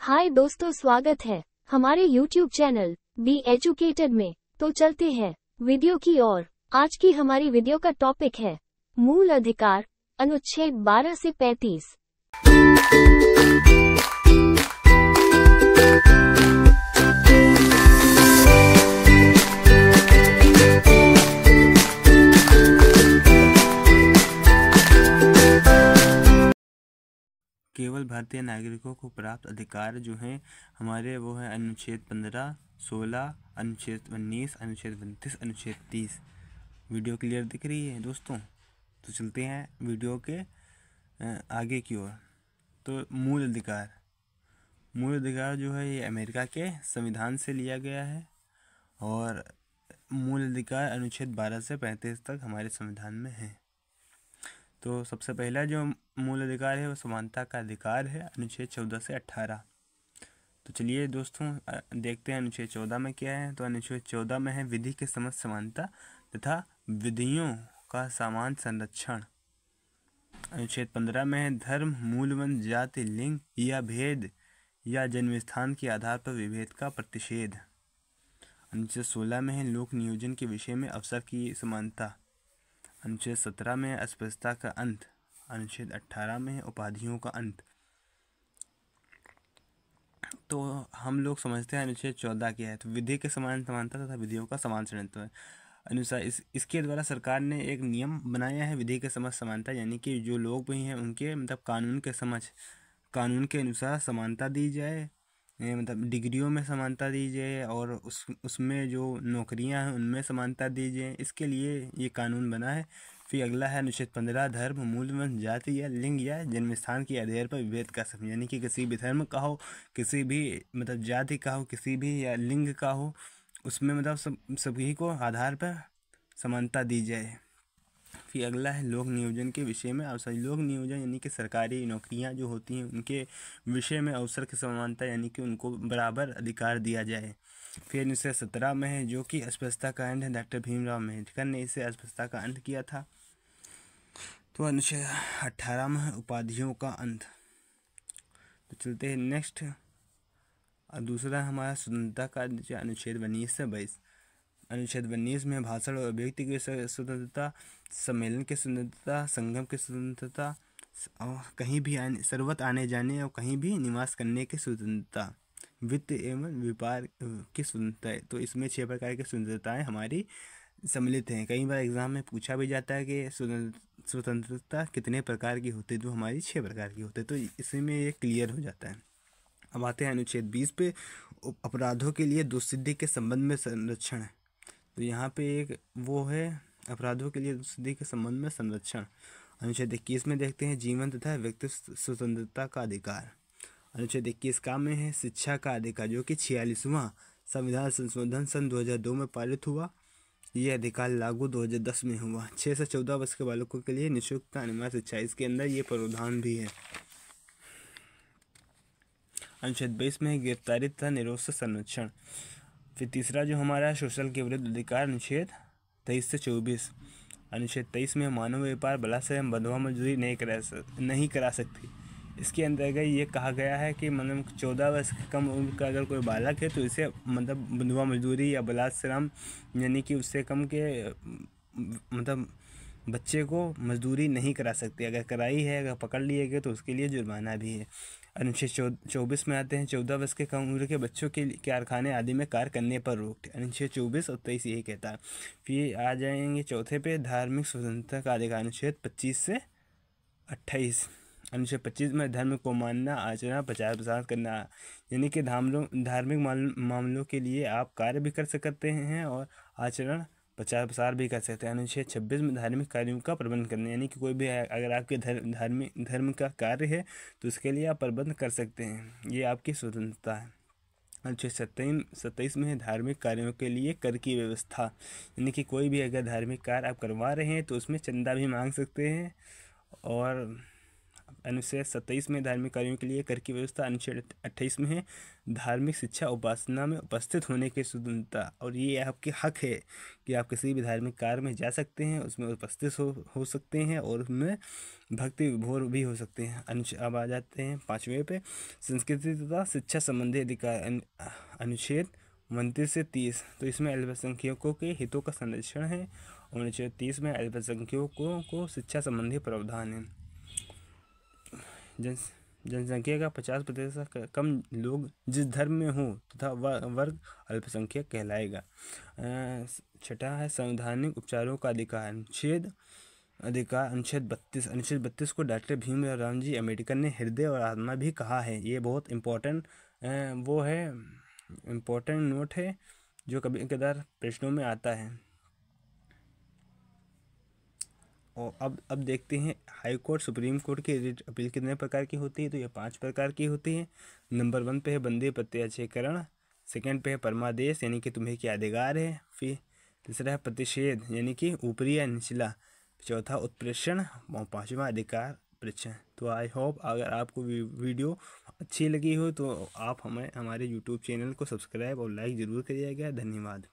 हाय दोस्तों, स्वागत है हमारे YouTube चैनल बी एजुकेटेड में। तो चलते हैं वीडियो की ओर। आज की हमारी वीडियो का टॉपिक है मूल अधिकार, अनुच्छेद 12 से 35। केवल भारतीय नागरिकों को प्राप्त अधिकार जो हैं हमारे वो है अनुच्छेद 15, 16, अनुच्छेद 19, अनुच्छेद 32, अनुच्छेद 30। वीडियो क्लियर दिख रही है दोस्तों? तो चलते हैं वीडियो के आगे की ओर। तो मूल अधिकार जो है ये अमेरिका के संविधान से लिया गया है और मूल अधिकार अनुच्छेद 12 से 35 तक हमारे संविधान में है। तो सबसे पहला जो मूल अधिकार है वो समानता का अधिकार है, अनुच्छेद 14 से 18। तो चलिए दोस्तों देखते हैं अनुच्छेद 14 में क्या है। तो अनुच्छेद 14 में है विधि के समक्ष समानता तथा विधियों का समान संरक्षण। अनुच्छेद 15 में है धर्म, मूल वन, जाति, लिंग या भेद या जन्मस्थान के आधार पर विभेद का प्रतिषेध। अनुच्छेद 16 में है लोक नियोजन के विषय में अवसर की समानता। अनुच्छेद 17 में है अस्पृश्यता का अंत। अनुच्छेद 18 में है उपाधियों का अंत। तो हम लोग समझते हैं अनुच्छेद 14 क्या है। तो विधि के समान समानता तथा विधियों का समान संरक्षण अनुसार इसके द्वारा सरकार ने एक नियम बनाया है विधि के समक्ष समानता, यानी कि जो लोग भी हैं उनके कानून के अनुसार समानता दी जाए, मतलब डिग्रियों में समानता दी जाए और उसमें जो नौकरियां हैं उनमें समानता दी जाए। इसके लिए ये कानून बना है। फिर अगला है अनुच्छेद 15 धर्म, मूल वन, जाति या लिंग या जन्मस्थान के आधार पर विभेद का समझ, यानी कि किसी भी धर्म का हो, किसी भी मतलब जाति का हो, किसी भी या लिंग का हो, उसमें मतलब सभी को आधार पर समानता दी जाए। फिर अगला है लोक नियोजन के विषय में अवसर। लोक नियोजन यानी कि सरकारी नौकरियां जो होती हैं उनके विषय में अवसर की समानता, यानी कि उनको बराबर अधिकार दिया जाए। फिर अनुच्छेद 17 में है जो कि अस्पृश्यता का अंत है। डॉक्टर भीमराव अम्बेडकर ने इसे अस्पृश्यता का अंत किया था। तो अनुच्छेद 18 में है उपाधियों का अंत। तो चलते हैं नेक्स्ट। दूसरा हमारा स्वतंत्रता का अनुच्छेद 19 से 22। अनुच्छेद 19 में भाषण और अभिव्यक्ति की स्वतंत्रता, सम्मेलन की स्वतंत्रता, संगम की स्वतंत्रता और कहीं भी सर्वत्र आने जाने और कहीं भी निवास करने की स्वतंत्रता, वित्त एवं व्यापार की स्वतंत्रता है। तो इसमें 6 प्रकार की स्वतंत्रताएं हमारी सम्मिलित हैं। कई बार एग्जाम में पूछा भी जाता है कि स्वतंत्रता कितने प्रकार की होती है, तो हमारी 6 प्रकार की होती है। तो इसमें ये क्लियर हो जाता है। अब आते हैं अनुच्छेद 20 पे, अपराधों के लिए दोषसिद्धि के संबंध में संरक्षण है। तो यहाँ पे एक वो है अपराधों के लिए दोषसिद्धि के संबंध में संरक्षण। अनुच्छेद 21 में देखते हैं जीवन तथा व्यक्तिगत स्वतंत्रता का अधिकार। अनुच्छेद 21 का में है शिक्षा का अधिकार, जो कि 46वां संविधान संशोधन सन 2002 में पारित हुआ। ये अधिकार लागू 2010 में हुआ। 6 से 14 वर्ष के बालकों के लिए निःशुल्क अनिवार्य शिक्षा, इसके अंदर ये प्रावधान भी है। अनुच्छेद 22 में गिरफ्तारी तथा निरोध से संरक्षण। फिर तीसरा जो हमारा सोशल के विरुद्ध अधिकार, अनुच्छेद 23 से 24। अनुच्छेद 23 में मानव व्यापार, बलात्कार, बंधुआ मजदूरी नहीं करा सकती। इसके अंतर्गत ये कहा गया है कि मतलब 14 वर्ष से कम उम्र का अगर कोई बालक है तो इसे मतलब बंधुआ मजदूरी या बलात्कार, यानी कि उससे कम के मतलब बच्चे को मजदूरी नहीं करा सकती। अगर कराई है, अगर पकड़ लिए गए तो उसके लिए जुर्माना भी है। अनुच्छेद 24 में आते हैं 14 वर्ष के कम उम्र के बच्चों के कारखाने आदि में कार्य करने पर रोक। अनुच्छेद 24 और 23 यही कहता है। फिर आ जाएंगे चौथे पे धार्मिक स्वतंत्रता का अधिकार, अनुच्छेद 25 से 28। अनुच्छेद 25 में धर्म को मानना, आचरण, प्रचार प्रसार करना, यानी कि धार्मिक मामलों के लिए आप कार्य भी कर सकते हैं और आचरण प्रचार प्रसार भी कर सकते हैं। अनुच्छेद 26 में धार्मिक कार्यों का प्रबंध करना, यानी कि कोई भी अगर आपके धर्म का कार्य है तो उसके लिए आप प्रबंध कर सकते हैं, ये आपकी स्वतंत्रता है। अनुच्छेद 27 में है धार्मिक कार्यों के लिए कर की व्यवस्था, यानी कि कोई भी अगर धार्मिक कार्य आप करवा रहे हैं तो उसमें चंदा भी मांग सकते हैं और अनुच्छेद 27 में धार्मिक कार्यों के लिए कर की व्यवस्था। अनुच्छेद 28 में है धार्मिक शिक्षा उपासना में उपस्थित होने की स्वतंत्रता, और ये आपके हक है कि आप किसी भी धार्मिक कार्य में जा सकते हैं, उसमें उपस्थित हो सकते हैं और उसमें भक्ति विभोर भी हो सकते हैं। अब आ जाते हैं 5वें पे, संस्कृति तथा शिक्षा संबंधी अधिकार। अनुच्छेद 29 से 30, तो इसमें अल्पसंख्यकों के हितों का संरक्षण है। और अनुच्छेद 30 में अल्पसंख्यकों को शिक्षा संबंधी प्रावधान है। जनसंख्या का 50% कम लोग जिस धर्म में हो तथा वर्ग अल्पसंख्यक कहलाएगा। छठा है संवैधानिक उपचारों का अधिकार। अनुच्छेद 32। अनुच्छेद 32 को डॉक्टर भीमराव रामजी अम्बेडकर ने हृदय और आत्मा भी कहा है। ये बहुत इम्पोर्टेंट नोट है जो कभी कदार प्रश्नों में आता है। और अब देखते हैं हाई कोर्ट सुप्रीम कोर्ट की रिट अपील कितने प्रकार की होती है। तो ये 5 प्रकार की होती है। नंबर 1 पे है बंदे प्रत्याक्षीकरण, सेकंड पे है परमादेश यानी कि तुम्हें क्या अधिकार है, फिर तीसरा है प्रतिषेध यानी कि ऊपरी या निचला, चौथा उत्प्रेषण और 5वां अधिकार परीक्षण। तो आई होप अगर आपको वीडियो अच्छी लगी हो तो आप हमारे यूट्यूब चैनल को सब्सक्राइब और लाइक ज़रूर करिएगा। धन्यवाद।